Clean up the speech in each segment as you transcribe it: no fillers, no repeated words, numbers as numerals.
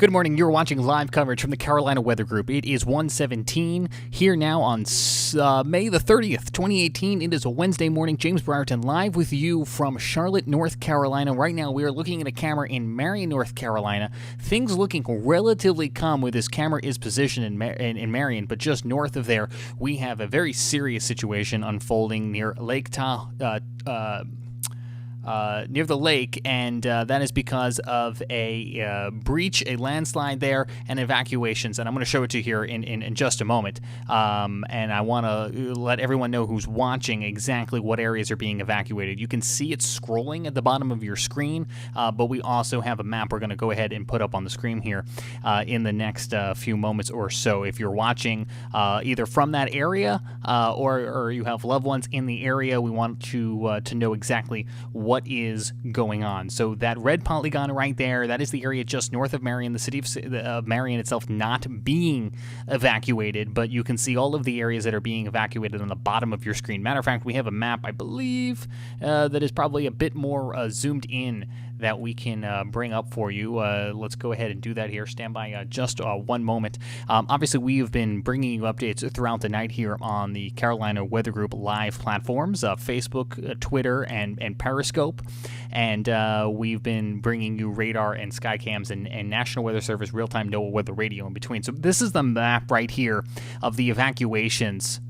Good morning. You're watching live coverage from the Carolina Weather Group. It is 1:17 here now on May the 30th, 2018. It is a Wednesday morning. James Brierton live with you from Charlotte, North Carolina. Right now, we are looking at a camera in Marion, North Carolina. Things looking relatively calm where this camera is positioned in Marion, but just north of there, we have a very serious situation unfolding near Lake near the lake, and that is because of a breach, a landslide there, and evacuations. And I'm going to show it to you here in just a moment. And I want to let everyone know who's watching exactly what areas are being evacuated. You can see it scrolling at the bottom of your screen, but we also have a map we're going to go ahead and put up on the screen here in the next few moments or so. If you're watching either from that area or you have loved ones in the area, we want to know exactly what is going on. So that red polygon right there, that is the area just north of Marion, the city of Marion itself not being evacuated, but you can see all of the areas that are being evacuated on the bottom of your screen. Matter of fact, we have a map, I believe, that is probably a bit more zoomed in that we can bring up for you. Let's go ahead and do that here. Stand by just one moment. Obviously, we have been bringing you updates throughout the night here on the Carolina Weather Group live platforms, Facebook, Twitter, and Periscope. And we've been bringing you radar and skycams and National Weather Service real-time NOAA weather radio in between. So this is the map right here of the evacuations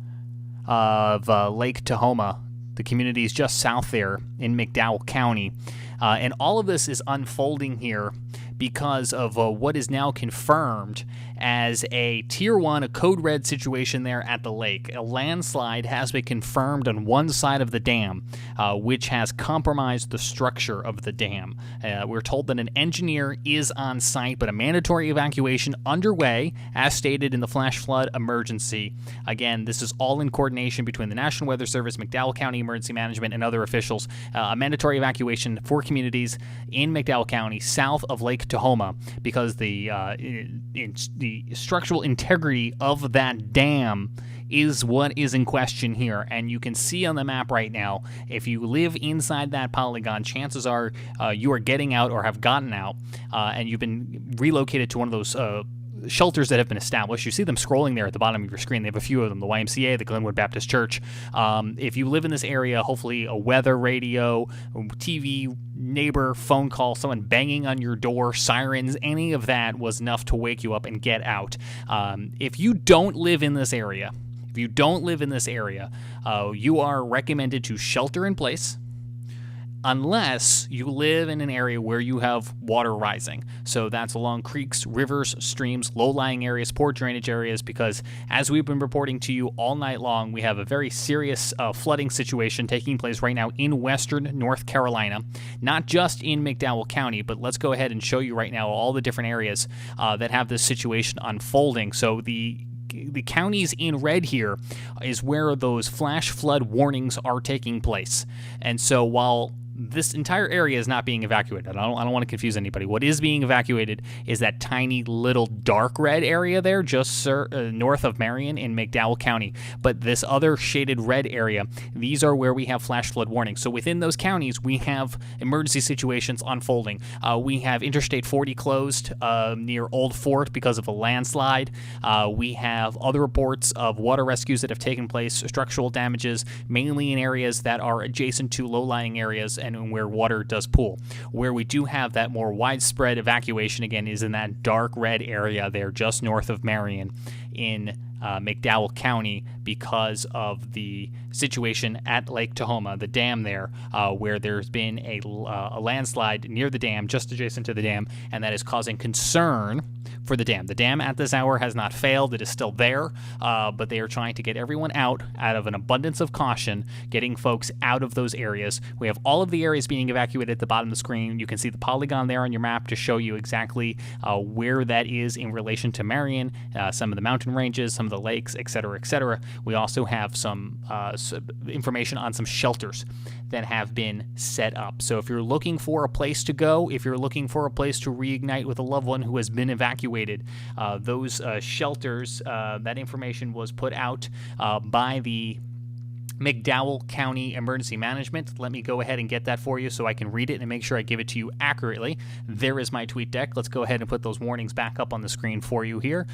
of Lake Tahoma, the communities just south there in McDowell County. And all of this is unfolding here because of what is now confirmed as a Tier 1, a Code Red situation there at the lake. A landslide has been confirmed on one side of the dam, which has compromised the structure of the dam. We're told that an engineer is on site, but a mandatory evacuation underway, as stated in the flash flood emergency. Again, this is all in coordination between the National Weather Service, McDowell County Emergency Management, and other officials. A mandatory evacuation for communities in McDowell County south of Lake Tahoma because the structural integrity of that dam is what is in question here. And you can see on the map right now, if you live inside that polygon, chances are you are getting out or have gotten out, and you've been relocated to one of those shelters that have been established. You see them scrolling there at the bottom of your screen. They have a few of them, the YMCA, the Glenwood Baptist Church. If you live in this area, hopefully a weather radio, TV, neighbor, phone call, someone banging on your door, sirens, any of that was enough to wake you up and get out. If you don't live in this area, you are recommended to shelter in place, unless you live in an area where you have water rising. So that's along creeks, rivers, streams, low-lying areas, poor drainage areas, because as we've been reporting to you all night long, we have a very serious flooding situation taking place right now in western North Carolina, not just in McDowell County, but let's go ahead and show you right now all the different areas that have this situation unfolding. So the counties in red here is where those flash flood warnings are taking place. And so while this entire area is not being evacuated, I don't want to confuse anybody. What is being evacuated is that tiny little dark red area there just north of Marion in McDowell County. But this other shaded red area, these are where we have flash flood warnings. So within those counties, we have emergency situations unfolding. We have Interstate 40 closed near Old Fort because of a landslide. We have other reports of water rescues that have taken place, structural damages, mainly in areas that are adjacent to low-lying areas and where water does pool. Where we do have that more widespread evacuation, again, is in that dark red area there just north of Marion in McDowell County because of the situation at Lake Tahoma, the dam there, where there's been a landslide near the dam, just adjacent to the dam, and that is causing concern for the dam. The dam at this hour has not failed. It is still there, but they are trying to get everyone out of an abundance of caution, getting folks out of those areas. We have all of the areas being evacuated at the bottom of the screen. You can see the polygon there on your map to show you exactly where that is in relation to Marion, some of the mountain ranges, some of the lakes, etc., etc. We also have some information on some shelters that have been set up. So if you're looking for a place to go, if you're looking for a place to reignite with a loved one who has been evacuated, those shelters, that information was put out by the McDowell County Emergency Management. Let me go ahead and get that for you so I can read it and make sure I give it to you accurately. There is my tweet deck. Let's go ahead and put those warnings back up on the screen for you here,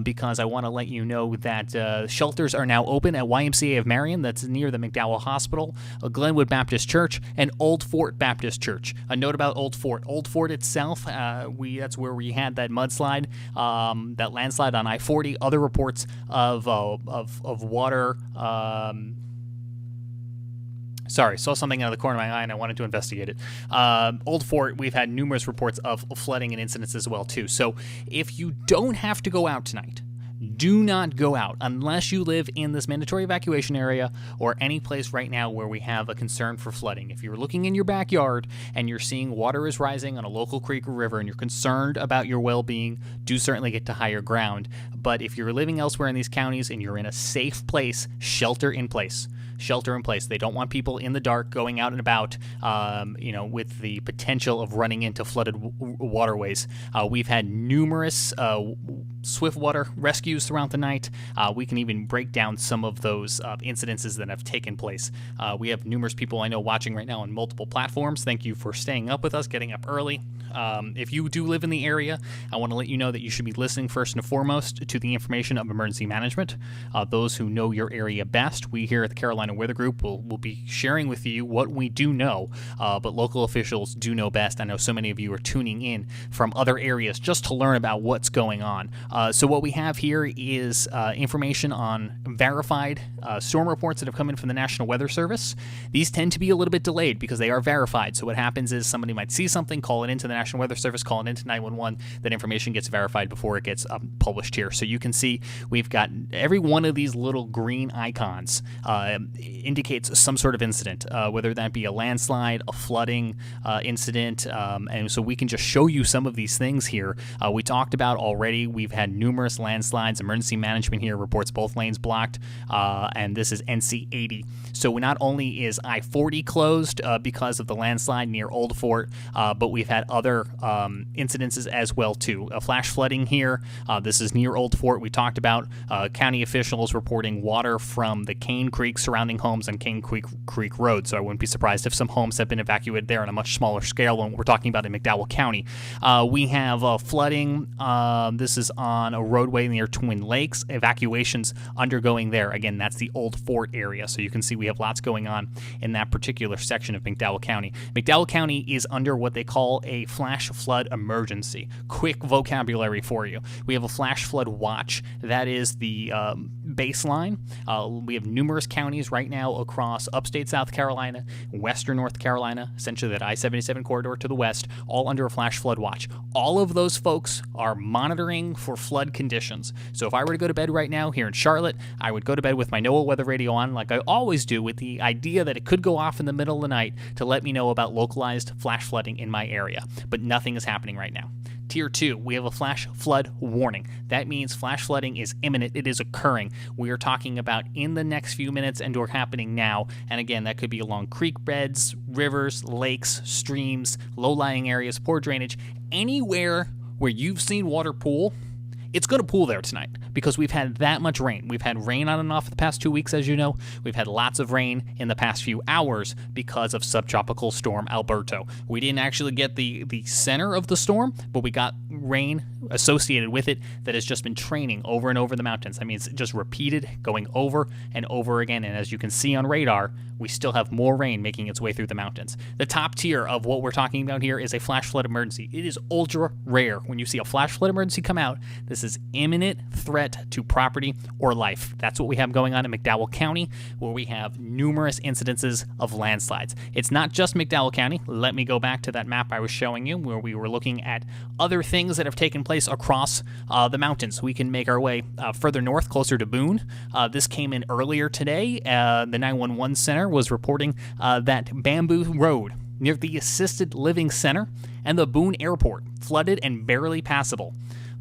because I want to let you know that shelters are now open at YMCA of Marion, that's near the McDowell Hospital, Glenwood Baptist Church, and Old Fort Baptist Church. A note about Old Fort. Old Fort itself, that's where we had that mudslide, that landslide on I-40. Other reports of water. Sorry, saw something out of the corner of my eye and I wanted to investigate it. Old Fort, we've had numerous reports of flooding and incidents as well, too. So if you don't have to go out tonight, do not go out unless you live in this mandatory evacuation area or any place right now where we have a concern for flooding. If you're looking in your backyard and you're seeing water is rising on a local creek or river and you're concerned about your well-being, do certainly get to higher ground. But if you're living elsewhere in these counties and you're in a safe place, shelter in place. Shelter in place. They don't want people in the dark going out and about, with the potential of running into flooded waterways. We've had numerous swift water rescues throughout the night. We can even break down some of those incidences that have taken place. We have numerous people I know watching right now on multiple platforms. Thank you for staying up with us, getting up early. If you do live in the area, I want to let you know that you should be listening first and foremost to the information of emergency management. Those who know your area best, we here at the Carolina Weather Group will be sharing with you what we do know, but local officials do know best. I know so many of you are tuning in from other areas just to learn about what's going on. So what we have here is information on verified storm reports that have come in from the National Weather Service. These tend to be a little bit delayed because they are verified. So what happens is somebody might see something, call it into the National Weather Service, call it into 911. That information gets verified before it gets published here. So you can see we've got every one of these little green icons indicates some sort of incident, whether that be a landslide, a flooding incident, and so we can just show you some of these things here. We talked about already, we've had numerous landslides. Emergency management here reports both lanes blocked, and this is NC 80. So not only is I-40 closed because of the landslide near Old Fort, but we've had other incidences as well too. A flash flooding here. This is near Old Fort. We talked about county officials reporting water from the Cane Creek surrounding homes on Cane Creek Road. So I wouldn't be surprised if some homes have been evacuated there on a much smaller scale than what we're talking about in McDowell County. We have flooding. This is on a roadway near Twin Lakes. Evacuations undergoing there. Again, that's the Old Fort area. So you can see we have lots going on in that particular section of McDowell County. McDowell County is under what they call a flash flood emergency. Quick vocabulary for you. We have a flash flood watch. That is the baseline. We have numerous counties right now across upstate South Carolina, western North Carolina, essentially that I-77 corridor to the west, all under a flash flood watch. All of those folks are monitoring for flood conditions. So if I were to go to bed right now here in Charlotte, I would go to bed with my NOAA weather radio on like I always do, with the idea that it could go off in the middle of the night to let me know about localized flash flooding in my area. But nothing is happening right now. Tier 2, we have a flash flood warning. That means flash flooding is imminent. It is occurring. We are talking about in the next few minutes and or happening now. And again, that could be along creek beds, rivers, lakes, streams, low-lying areas, poor drainage, anywhere where you've seen water pool. It's going to pool there tonight because we've had that much rain. We've had rain on and off the past 2 weeks, as you know. We've had lots of rain in the past few hours because of subtropical storm Alberto. We didn't actually get the center of the storm, but we got rain associated with it that has just been training over and over the mountains. I mean, it's just repeated, going over and over again. And as you can see on radar, we still have more rain making its way through the mountains. The top tier of what we're talking about here is a flash flood emergency. It is ultra rare when you see a flash flood emergency come out. This is imminent threat to property or life. That's what we have going on in McDowell County, where we have numerous incidences of landslides. It's not just McDowell County. Let me go back to that map I was showing you where we were looking at other things that have taken place across the mountains. We can make our way further north, closer to Boone. This came in earlier today. The 911 center was reporting that Bamboo Road near the Assisted Living Center and the Boone Airport flooded and barely passable.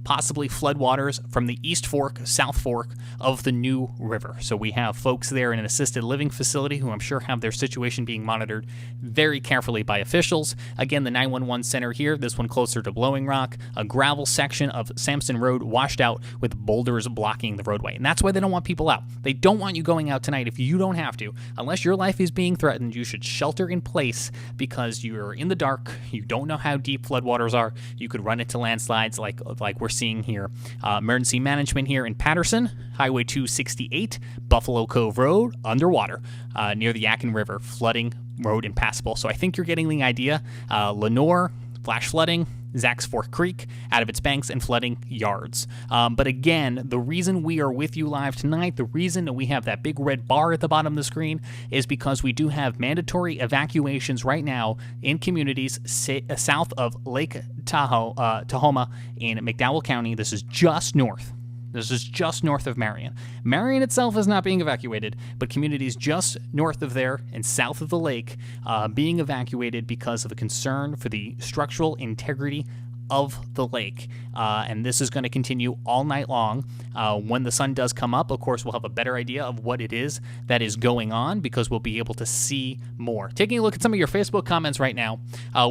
possibly floodwaters from the East Fork, South Fork of the New River. So we have folks there in an assisted living facility who I'm sure have their situation being monitored very carefully by officials. Again, the 911 center here, this one closer to Blowing Rock, a gravel section of Sampson Road washed out with boulders blocking the roadway. And that's why they don't want people out. They don't want you going out tonight if you don't have to. Unless your life is being threatened, you should shelter in place because you're in the dark. You don't know how deep floodwaters are. You could run into landslides like we're seeing here. Emergency management here in Patterson, Highway 268, Buffalo Cove Road, underwater near the Yadkin River, flooding, road impassable. So I think you're getting the idea. Lenore, flash flooding, Zacks Fork Creek out of its banks and flooding yards. But again, the reason we are with you live tonight, the reason that we have that big red bar at the bottom of the screen is because we do have mandatory evacuations right now in communities south of Lake Tahoma in McDowell County. This is just north. This is just north of Marion. Marion itself is not being evacuated, but communities just north of there and south of the lake being evacuated because of a concern for the structural integrity of the lake. And this is going to continue all night long. When the sun does come up, of course, we'll have a better idea of what it is that is going on because we'll be able to see more. Taking a look at some of your Facebook comments right now,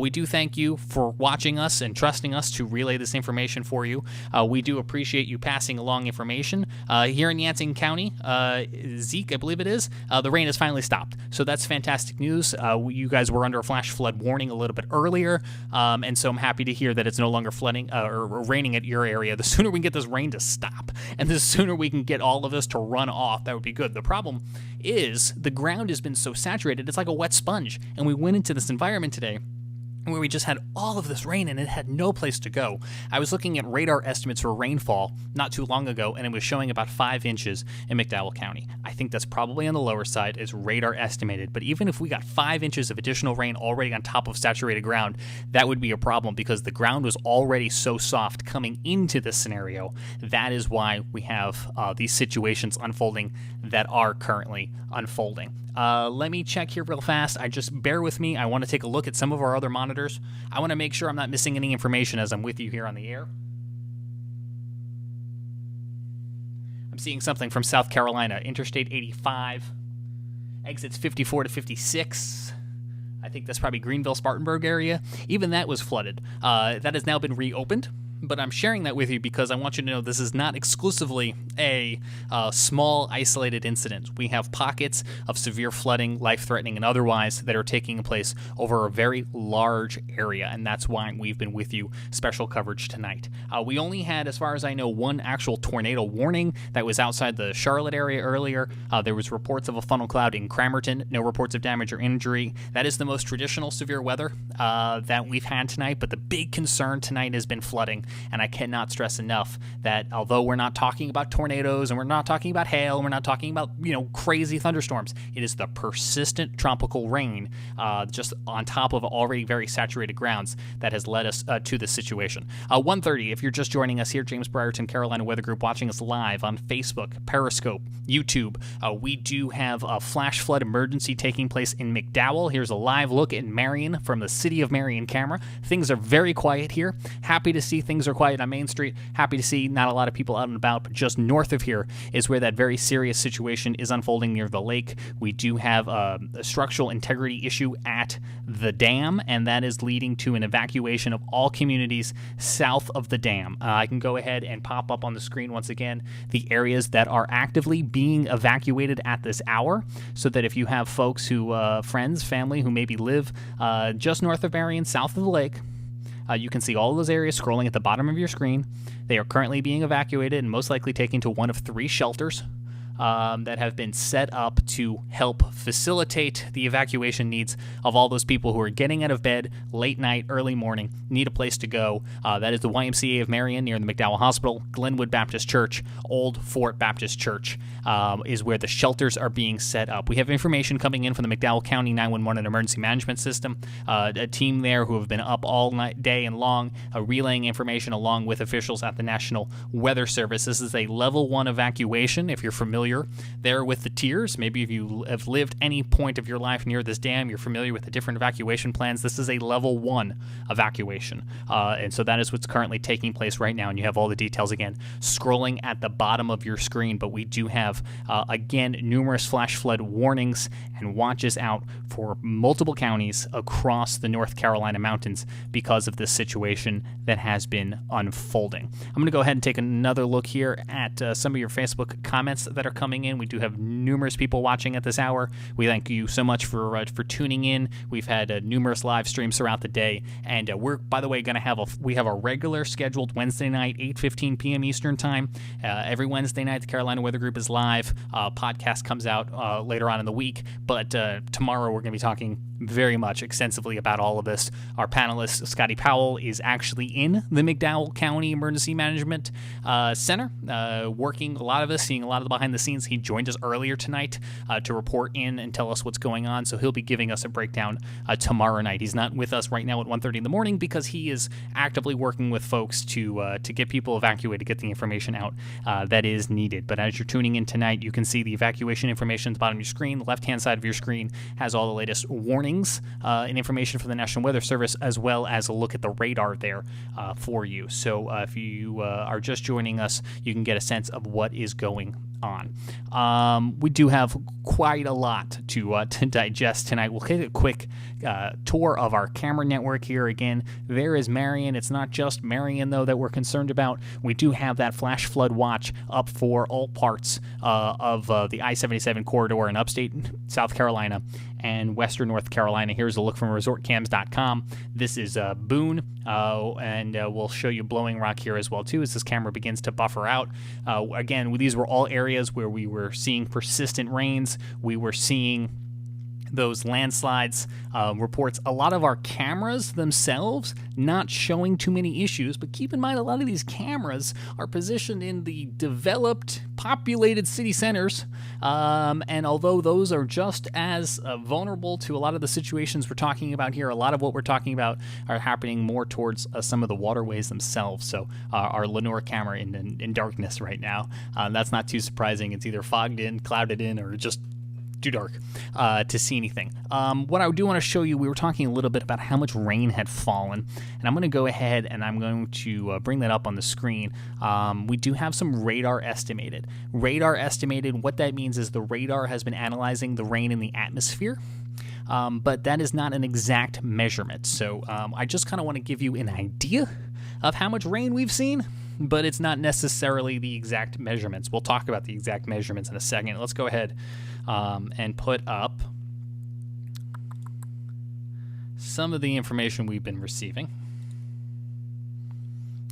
we do thank you for watching us and trusting us to relay this information for you. We do appreciate you passing along information. Here in Yancey County, Zeke, I believe it is, the rain has finally stopped. So that's fantastic news. You guys were under a flash flood warning a little bit earlier, and so I'm happy to hear that it's no longer flooding or raining at your area. The sooner we can get this rain to stop and the sooner we can get all of this to run off, that would be good. The problem is the ground has been so saturated, it's like a wet sponge. And we went into this environment today where we just had all of this rain and it had no place to go. I was looking at radar estimates for rainfall not too long ago, and it was showing about 5 inches in McDowell County. I think that's probably on the lower side as radar estimated, but even if we got 5 inches of additional rain already on top of saturated ground, that would be a problem because the ground was already so soft coming into this scenario. That is why we have these situations unfolding that are currently unfolding. Let me check here real fast. Just bear with me. I want to take a look at some of our other monitors. I want to make sure I'm not missing any information as I'm with you here on the air. I'm seeing something from South Carolina, Interstate 85, exits 54 to 56. I think that's probably Greenville, Spartanburg area. Even that was flooded. That has now been reopened. But I'm sharing that with you because I want you to know this is not exclusively a small, isolated incident. We have pockets of severe flooding, life-threatening and otherwise, that are taking place over a very large area, and that's why we've been with you special coverage tonight. We only had, as far as I know, one actual tornado warning that was outside the Charlotte area earlier. There was reports of a funnel cloud in Cramerton, no reports of damage or injury. That is the most traditional severe weather that we've had tonight, but the big concern tonight has been flooding. And I cannot stress enough that although we're not talking about tornadoes and we're not talking about hail and we're not talking about, crazy thunderstorms, it is the persistent tropical rain just on top of already very saturated grounds that has led us to this situation. 1:30, if you're just joining us here, James Brierton, Carolina Weather Group, watching us live on Facebook, Periscope, YouTube. We do have a flash flood emergency taking place in McDowell. Here's a live look at Marion from the City of Marion camera. Things are very quiet here. Happy to see things are quiet on Main Street. Happy to see not a lot of people out and about, but just north of here is where that very serious situation is unfolding near the lake. We do have a structural integrity issue at the dam, and that is leading to an evacuation of all communities south of the dam. I can go ahead and pop up on the screen once again the areas that are actively being evacuated at this hour, so that if you have folks who, friends, family who maybe live just north of Marion, south of the lake, you can see all those areas scrolling at the bottom of your screen. They are currently being evacuated and most likely taken to one of 3 shelters that have been set up to help facilitate the evacuation needs of all those people who are getting out of bed late night, early morning, need a place to go. That is the YMCA of Marion near the McDowell Hospital, Glenwood Baptist Church, Old Fort Baptist Church is where the shelters are being set up. We have information coming in from the McDowell County 911 and Emergency Management System, a team there who have been up all night, day and long, relaying information along with officials at the National Weather Service. This is a level 1 evacuation. If you're familiar familiar there with the tiers. Maybe if you have lived any point of your life near this dam, you're familiar with the different evacuation plans. This is a level 1 evacuation. And so that is what's currently taking place right now. And you have all the details again scrolling at the bottom of your screen. But we do have, again, numerous flash flood warnings and watches out for multiple counties across the North Carolina mountains because of this situation that has been unfolding. I'm going to go ahead and take another look here at some of your Facebook comments that are coming in. We do have numerous people watching at this hour. We thank you so much for tuning in. We've had numerous live streams throughout the day, and we're, by the way, going to have a regular scheduled Wednesday night, 8:15 p.m. Eastern time. Every Wednesday night, the Carolina Weather Group is live. Podcast comes out later on in the week, but tomorrow we're going to be talking very much extensively about all of this. Our panelist, Scotty Powell, is actually in the McDowell County Emergency Management Center, working a lot of this, seeing a lot of the behind the scenes. He joined us earlier tonight to report in and tell us what's going on, so he'll be giving us a breakdown tomorrow night. He's not with us right now at 1:30 in the morning because he is actively working with folks to get people evacuated, get the information out that is needed. But as you're tuning in tonight, you can see the evacuation information at the bottom of your screen. The left-hand side of your screen has all the latest warnings and information from the National Weather Service, as well as a look at the radar there for you. So if you are just joining us, you can get a sense of what is going on. We do have quite a lot to digest tonight. We'll take a quick tour of our camera network here. Again, there is Marion. It's not just Marion, though, that we're concerned about. We do have that flash flood watch up for all parts of the I-77 corridor in upstate South Carolina and western North Carolina. Here's a look from resortcams.com. This is Boone, and we'll show you Blowing Rock here as well, too, as this camera begins to buffer out. Again, these were all areas where we were seeing persistent rains. We were seeing those landslides reports. A lot of our cameras themselves not showing too many issues, but keep in mind a lot of these cameras are positioned in the developed, populated city centers, and although those are just as vulnerable to a lot of the situations we're talking about here, a lot of what we're talking about are happening more towards some of the waterways themselves. So our Lenore camera in darkness right now, that's not too surprising. It's either fogged in, clouded in, or just too dark to see anything. What I do want to show you, we were talking a little bit about how much rain had fallen, and I'm going to go ahead and I'm going to bring that up on the screen. We do have some radar estimated. What that means is the radar has been analyzing the rain in the atmosphere, but that is not an exact measurement. So I just kind of want to give you an idea of how much rain we've seen, but it's not necessarily the exact measurements. We'll talk about the exact measurements in a second. Let's go ahead and put up some of the information we've been receiving.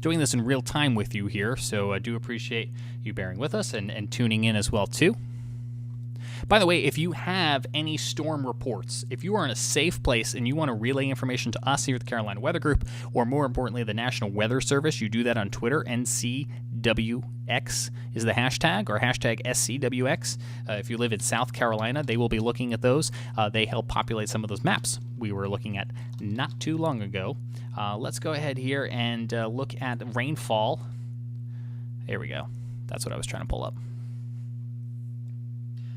Doing this in real time with you here, so I do appreciate you bearing with us and tuning in as well, too. By the way, if you have any storm reports, if you are in a safe place and you want to relay information to us here at the Carolina Weather Group, or more importantly, the National Weather Service, you do that on Twitter. NCWX is the hashtag, or hashtag SCWX. If you live in South Carolina, they will be looking at those. They help populate some of those maps we were looking at not too long ago. Let's go ahead here and look at rainfall. There we go. That's what I was trying to pull up.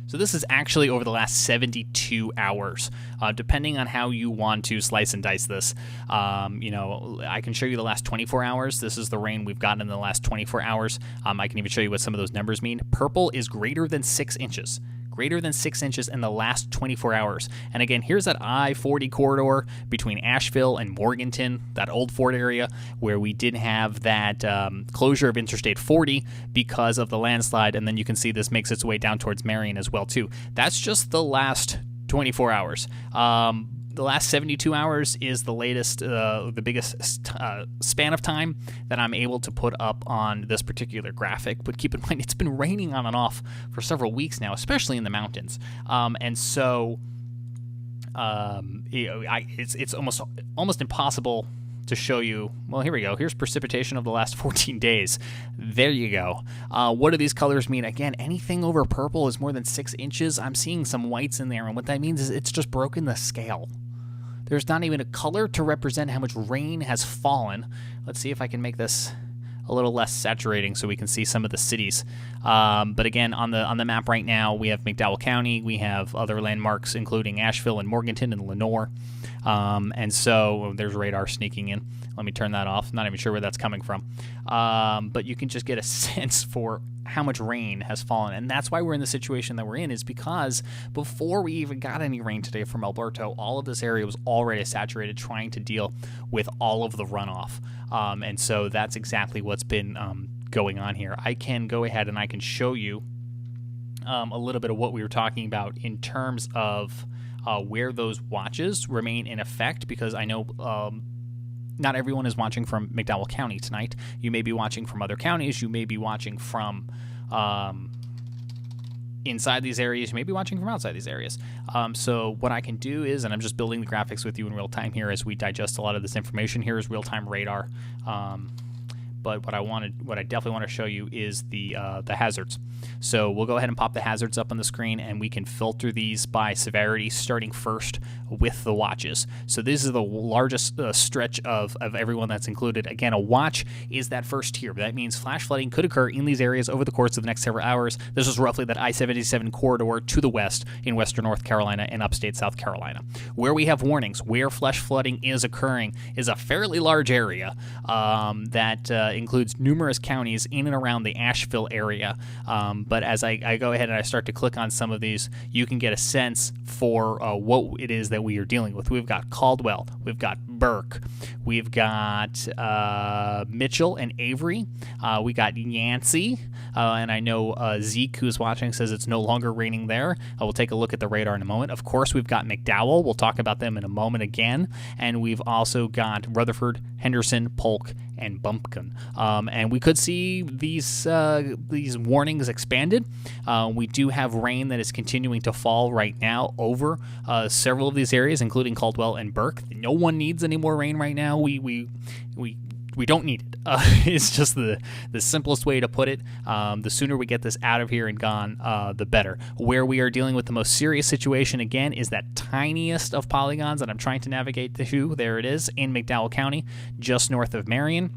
So this is actually over the last 72 hours, depending on how you want to slice and dice this. I can show you the last 24 hours. This is the rain we've gotten in the last 24 hours. I can even show you what some of those numbers mean. Purple is greater than 6 inches. Greater than 6 inches in the last 24 hours. And again, here's that I-40 corridor between Asheville and Morganton, that old Fort area, where we did have that closure of Interstate 40 because of the landslide. And then you can see this makes its way down towards Marion as well, too. That's just the last 24 hours. The last 72 hours is the latest, the biggest span of time that I'm able to put up on this particular graphic. But keep in mind, it's been raining on and off for several weeks now, especially in the mountains. And so it's almost impossible to show you. Well, here we go. Here's precipitation of the last 14 days. There you go. What do these colors mean? Again, anything over purple is more than 6 inches. I'm seeing some whites in there, and what that means is it's just broken the scale. There's not even a color to represent how much rain has fallen. Let's see if I can make this a little less saturating so we can see some of the cities. But again, on the map right now, we have McDowell County. We have other landmarks, including Asheville and Morganton and Lenore. And so there's radar sneaking in. Let me turn that off. Not even sure where that's coming from. But you can just get a sense for how much rain has fallen. And that's why we're in the situation that we're in, is because before we even got any rain today from Alberto, all of this area was already saturated, trying to deal with all of the runoff. And so that's exactly what's been going on here. I can go ahead and I can show you a little bit of what we were talking about in terms of where those watches remain in effect, because I know not everyone is watching from McDowell County tonight. You may be watching from other counties. You may be watching from inside these areas. You may be watching from outside these areas. So what I can do is, and I'm just building the graphics with you in real time here as we digest a lot of this information. Here is real-time radar. But what I definitely want to show you is the hazards. So we'll go ahead and pop the hazards up on the screen, and we can filter these by severity, starting first with the watches. So this is the largest stretch of everyone that's included. Again, a watch is that first tier. That means flash flooding could occur in these areas over the course of the next several hours. This is roughly that I-77 corridor to the west in western North Carolina and upstate South Carolina. Where we have warnings, where flash flooding is occurring, is a fairly large area that includes numerous counties in and around the Asheville area. But as I go ahead and I start to click on some of these, you can get a sense for what it is that we are dealing with. We've got Caldwell, we've got Burke, we've got Mitchell and Avery, we got Yancey, and I know Zeke, who's watching, says it's no longer raining there. We'll take a look at the radar in a moment. Of course, we've got McDowell. We'll talk about them in a moment again. And we've also got Rutherford, Henderson, Polk, and Bumpkin. And we could see these warnings expanded. We do have rain that is continuing to fall right now over several of these areas, including Caldwell and Burke. No one needs any more rain right now. We don't need it. It's just the simplest way to put it. The sooner we get this out of here and gone, the better. Where we are dealing with the most serious situation, again, is that tiniest of polygons that I'm trying to navigate to. There it is in McDowell County, just north of Marion.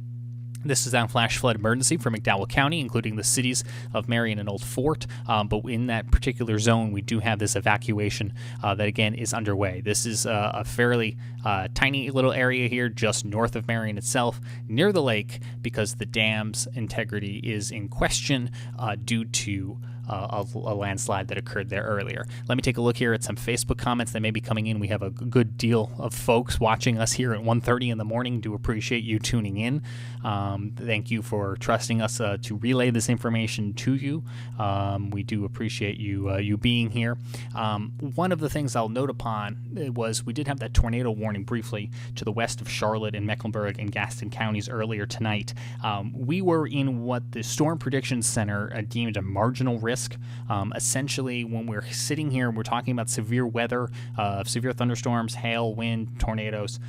This is on flash flood emergency for McDowell County, including the cities of Marion and Old Fort. But in that particular zone, we do have this evacuation that, again, is underway. This is a fairly tiny little area here just north of Marion itself, near the lake, because the dam's integrity is in question due to a landslide that occurred there earlier. Let me take a look here at some Facebook comments that may be coming in. We have a good deal of folks watching us here at 1:30 in the morning. Do appreciate you tuning in. Thank you for trusting us to relay this information to you. We do appreciate you being here. One of the things I'll note upon was we did have that tornado warning briefly to the west of Charlotte and Mecklenburg and Gaston counties earlier tonight. We were in what the Storm Prediction Center deemed a marginal risk. Essentially, when we're sitting here and we're talking about severe weather, severe thunderstorms, hail, wind, tornadoes,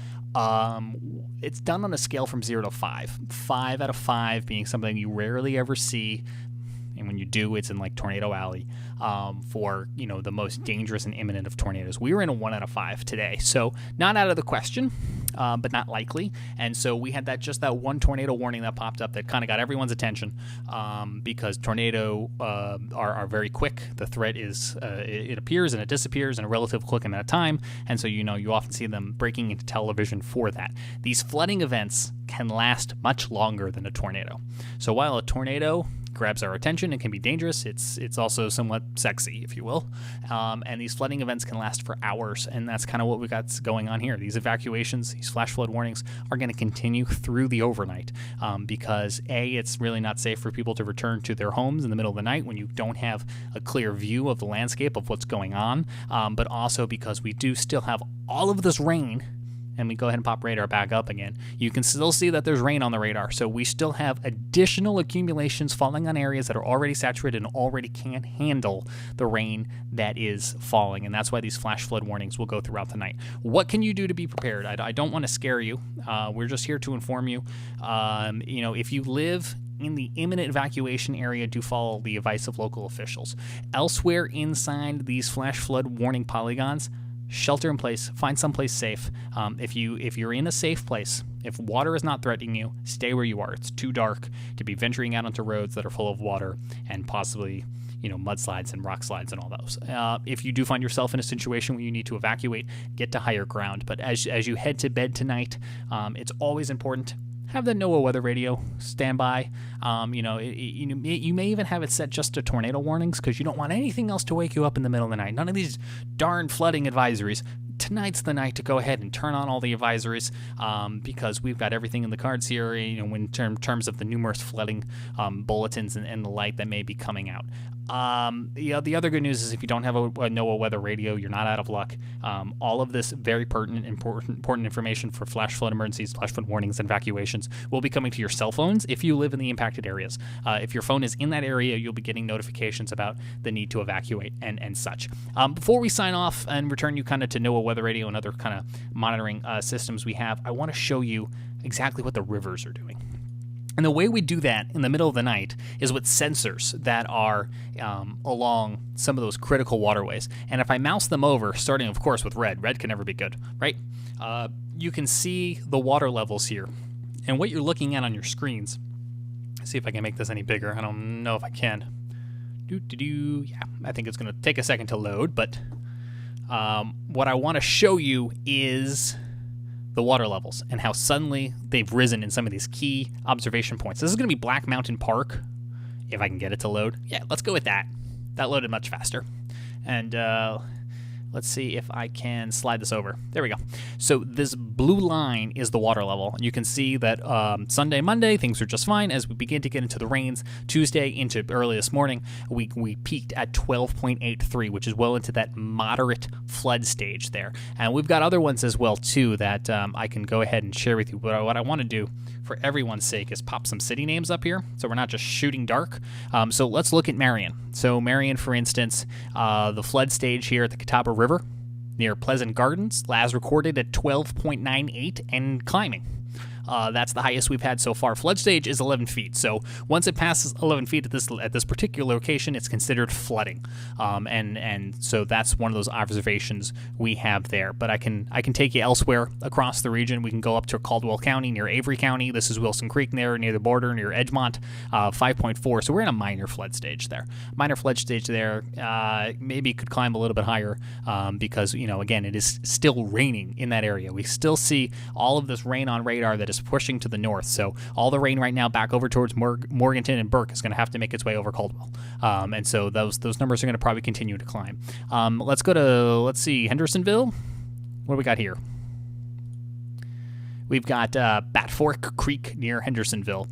it's done on a scale from 0 to 5. 5 out of 5 being something you rarely ever see, and when you do, it's in like Tornado Alley for the most dangerous and imminent of tornadoes. We were in a 1 out of 5 today, so not out of the question, but not likely. And so we had that one tornado warning that popped up that kind of got everyone's attention because tornado are very quick. The threat is it appears and it disappears in a relative quick amount of time, and so you often see them breaking into television for that. These flooding events can last much longer than a tornado. So while a tornado grabs our attention and can be dangerous, it's also somewhat sexy, if you will. And these flooding events can last for hours, and that's kind of what we got going on here. These evacuations, these flash flood warnings are going to continue through the overnight because it's really not safe for people to return to their homes in the middle of the night when you don't have a clear view of the landscape of what's going on, but also because we do still have all of this rain. And we go ahead and pop radar back up again, you can still see that there's rain on the radar. So we still have additional accumulations falling on areas that are already saturated and already can't handle the rain that is falling. And that's why these flash flood warnings will go throughout the night. What can you do to be prepared? I don't want to scare you. We're just here to inform you. If you live in the imminent evacuation area, do follow the advice of local officials. Elsewhere inside these flash flood warning polygons, shelter in place, find someplace safe. If you're in a safe place, if water is not threatening you, stay where you are. It's too dark to be venturing out onto roads that are full of water and possibly mudslides and rock slides and all those. If you do find yourself in a situation where you need to evacuate, get to higher ground. But as you head to bed tonight, it's always important. Have the NOAA weather radio standby. You may even have it set just to tornado warnings because you don't want anything else to wake you up in the middle of the night. None of these darn flooding advisories. Tonight's the night to go ahead and turn on all the advisories because we've got everything in the cards here, in terms of the numerous flooding bulletins and the like that may be coming out. The other good news is if you don't have a NOAA weather radio, you're not out of luck. All of this very pertinent, important information for flash flood emergencies, flash flood warnings, and evacuations will be coming to your cell phones if you live in the impacted areas. If your phone is in that area, you'll be getting notifications about the need to evacuate and such. Before we sign off and return you kind of to NOAA weather radio and other kind of monitoring systems we have, I want to show you exactly what the rivers are doing. And the way we do that in the middle of the night is with sensors that are along some of those critical waterways. And if I mouse them over, starting, of course, with red can never be good, right? You can see the water levels here. And what you're looking at on your screens, see if I can make this any bigger. I don't know if I can. Yeah, I think it's going to take a second to load. But what I want to show you is the water levels and how suddenly they've risen in some of these key observation points. This is going to be Black Mountain Park, if I can get it to load. Yeah, let's go with that. That loaded much faster. And let's see if I can slide this over. There we go. So this blue line is the water level. And you can see that Sunday, Monday, things are just fine. As we begin to get into the rains, Tuesday into early this morning, we peaked at 12.83, which is well into that moderate flood stage there. And we've got other ones as well, too, that I can go ahead and share with you. But what I want to do for everyone's sake is pop some city names up here, so we're not just shooting dark. So let's look at Marion. So Marion, for instance, the flood stage here at the Catawba River near Pleasant Gardens, last recorded at 12.98 and climbing. That's the highest we've had so far. Flood stage is 11 feet, so once it passes 11 feet at this particular location, it's considered flooding, and so that's one of those observations we have there. But I can take you elsewhere across the region. We can go up to Caldwell County near Avery County. This is Wilson Creek there near the border near Edgemont, 5.4. So we're in a minor flood stage there. Maybe could climb a little bit higher because again it is still raining in that area. We still see all of this rain on radar that is pushing to the north. So all the rain right now back over towards Morganton and Burke is going to have to make its way over Caldwell. And so those numbers are going to probably continue to climb. Let's see, Hendersonville. What do we got here? We've got Bat Fork Creek near Hendersonville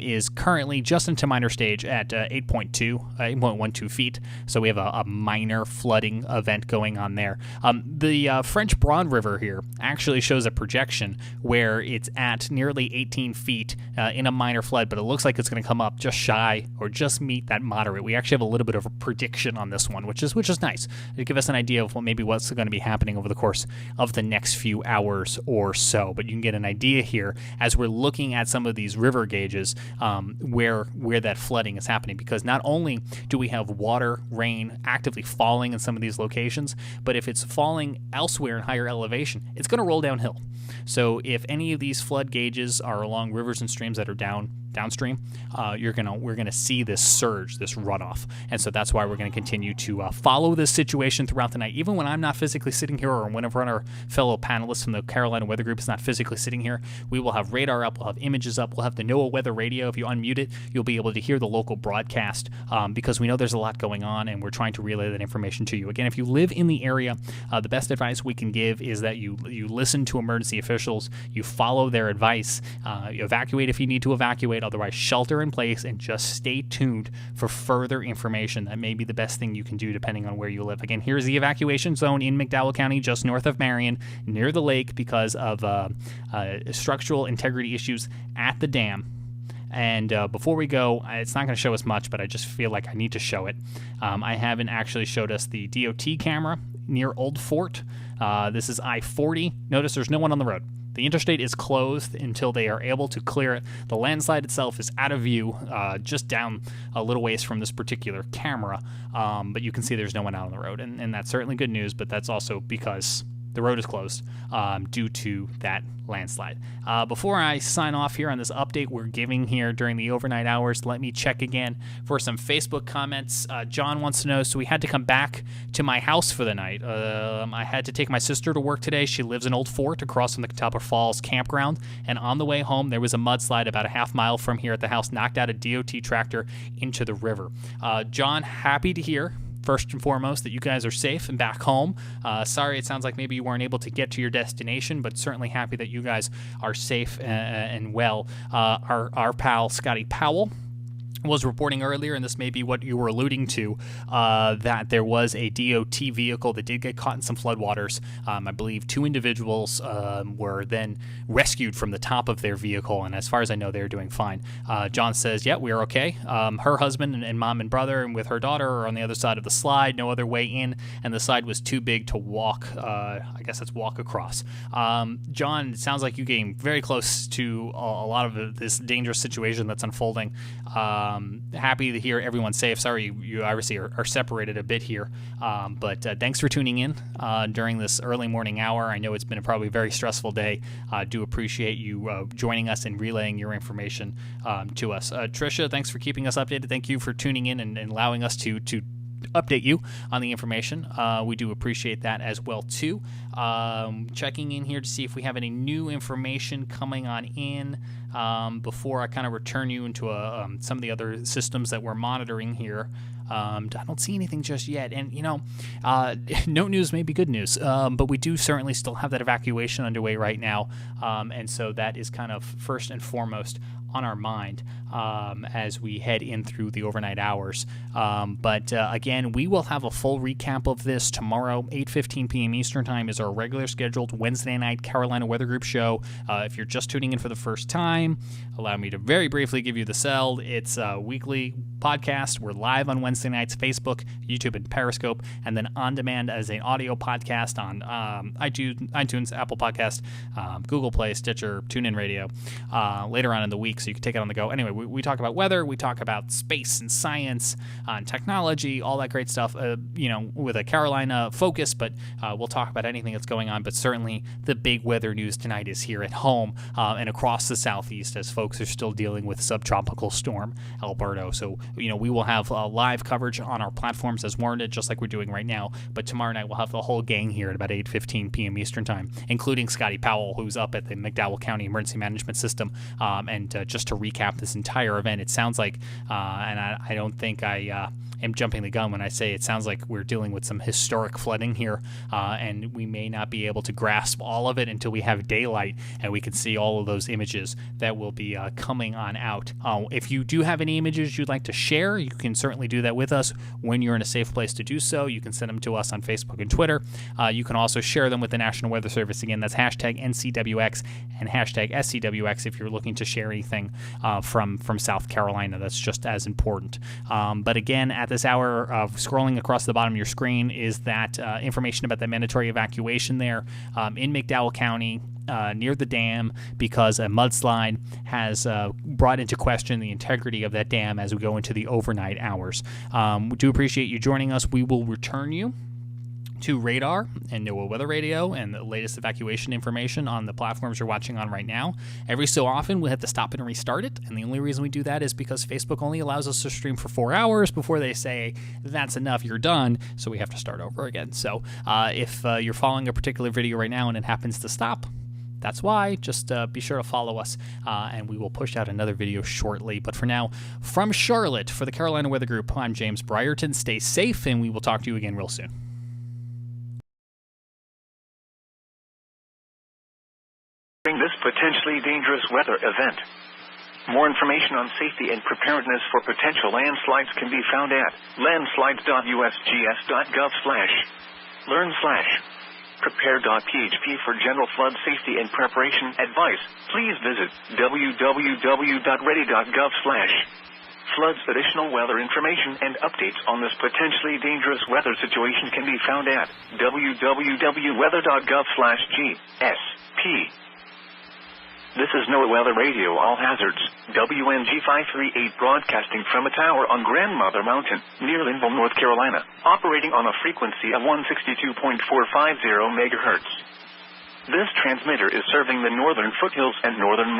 is currently just into minor stage at 8.12 feet. So we have a minor flooding event going on there. The French Broad River here actually shows a projection where it's at nearly 18 feet in a minor flood, but it looks like it's going to come up just shy or just meet that moderate. We actually have a little bit of a prediction on this one, which is nice to give us an idea of what's going to be happening over the course of the next few hours or so. But you can get an idea here as we're looking at some of these river gauges where that flooding is happening, because not only do we have rain actively falling in some of these locations, but if it's falling elsewhere in higher elevation, it's going to roll downhill. So if any of these flood gauges are along rivers and streams that are downstream, we're gonna see this surge, this runoff, and so that's why we're going to continue to follow this situation throughout the night. Even when I'm not physically sitting here, or whenever our fellow panelists from the Carolina Weather Group is not physically sitting here, we will have radar up, we'll have images up, we'll have the NOAA weather radio. If you unmute it, you'll be able to hear the local broadcast because we know there's a lot going on, and we're trying to relay that information to you. Again, if you live in the area, the best advice we can give is that you listen to emergency officials, you follow their advice, you evacuate if you need to evacuate, otherwise shelter in place, and just stay tuned for further information. That may be the best thing you can do depending on where you live. Again, here's the evacuation zone in McDowell County, just north of Marion, near the lake because of structural integrity issues at the dam. And before we go, it's not going to show us much, but I just feel like I need to show it. I haven't actually showed us the DOT camera near Old Fort. This is I-40. Notice there's no one on the road. The interstate is closed until they are able to clear it. The landslide itself is out of view, just down a little ways from this particular camera, but you can see there's no one out on the road, and that's certainly good news, but that's also because the road is closed due to that landslide. Before I sign off here on this update we're giving here during the overnight hours, let me check again for some Facebook comments. John wants to know, so we had to come back to my house for the night. I had to take my sister to work today. She lives in Old Fort across from the Catawba Falls campground, and on the way home there was a mudslide about a half mile from here at the house, knocked out a DOT tractor into the river. John, happy to hear first and foremost that you guys are safe and back home. Sorry, it sounds like maybe you weren't able to get to your destination, but certainly happy that you guys are safe and well. Our pal Scotty Powell was reporting earlier, and this may be what you were alluding to, that there was a DOT vehicle that did get caught in some floodwaters. I believe 2 individuals were then rescued from the top of their vehicle, and as far as I know, they're doing fine. John says, yeah, we are okay. Her husband and mom and brother and with her daughter are on the other side of the slide, no other way in, and the slide was too big to walk, I guess it's walk across. John, it sounds like you getting very close to a lot of this dangerous situation that's unfolding. Happy to hear everyone's safe. Sorry, you obviously are separated a bit here, but thanks for tuning in during this early morning hour. I know it's been probably a very stressful day. I do appreciate you joining us and relaying your information to us. Tricia, thanks for keeping us updated. Thank you for tuning in and allowing us to update you on the information. We do appreciate that as well too. Checking in here to see if we have any new information coming on in before I kind of return you into some of the other systems that we're monitoring here. I don't see anything just yet, and no news may be good news, but we do certainly still have that evacuation underway right now, and so that is kind of first and foremost on our mind as we head in through the overnight hours. But again, we will have a full recap of this tomorrow. 8:15 p.m. Eastern Time is our regular scheduled Wednesday night Carolina Weather Group show. If you're just tuning in for the first time, allow me to very briefly give you the sell. It's a weekly podcast. We're live on Wednesday nights, Facebook, YouTube, and Periscope, and then on demand as an audio podcast on iTunes, Apple Podcast, Google Play, Stitcher, TuneIn Radio later on in the week, so you can take it on the go. Anyway, we talk about weather, we talk about space and science and technology, all that great stuff, with a Carolina focus, but we'll talk about anything that's going on. But certainly the big weather news tonight is here at home and across the southeast, as folks are still dealing with subtropical storm Alberto. So, we will have live coverage on our platforms as warranted, just like we're doing right now. But tomorrow night we'll have the whole gang here at about 8:15 p.m. Eastern Time, including Scotty Powell, who's up at the McDowell County Emergency Management System. And just to recap this entire event, it sounds like, and I don't think I am jumping the gun when I say it sounds like we're dealing with some historic flooding here, and we may not be able to grasp all of it until we have daylight and we can see all of those images that will be coming on out. If you do have any images you'd like to share, you can certainly do that with us when you're in a safe place to do so. You can send them to us on Facebook and Twitter. You can also share them with the National Weather Service. Again, that's hashtag NCWX and hashtag SCWX if you're looking to share anything from South Carolina. That's just as important. But again, at this hour, scrolling across the bottom of your screen is that information about the mandatory evacuation there in McDowell County near the dam, because a mudslide has brought into question the integrity of that dam as we go into the overnight hours. We do appreciate you joining us. We will return you to radar and NOAA Weather Radio and the latest evacuation information on the platforms you're watching on right now. Every so often, we have to stop it and restart it, and the only reason we do that is because Facebook only allows us to stream for 4 hours before they say, that's enough, you're done, so we have to start over again. So if you're following a particular video right now and it happens to stop, that's why. Just be sure to follow us, and we will push out another video shortly. But for now, from Charlotte, for the Carolina Weather Group, I'm James Brierton. Stay safe, and we will talk to you again real soon. This potentially dangerous weather event. More information on safety and preparedness for potential landslides can be found at landslides.usgs.gov/learn/prepare.php. For general flood safety and preparation advice, please visit www.ready.gov/. Floods. Additional weather information and updates on this potentially dangerous weather situation can be found at www.weather.gov/GSP. This is NOAA Weather Radio, all hazards. WNG 538 broadcasting from a tower on Grandmother Mountain, near Linville, North Carolina, operating on a frequency of 162.450 megahertz. This transmitter is serving the northern foothills and northern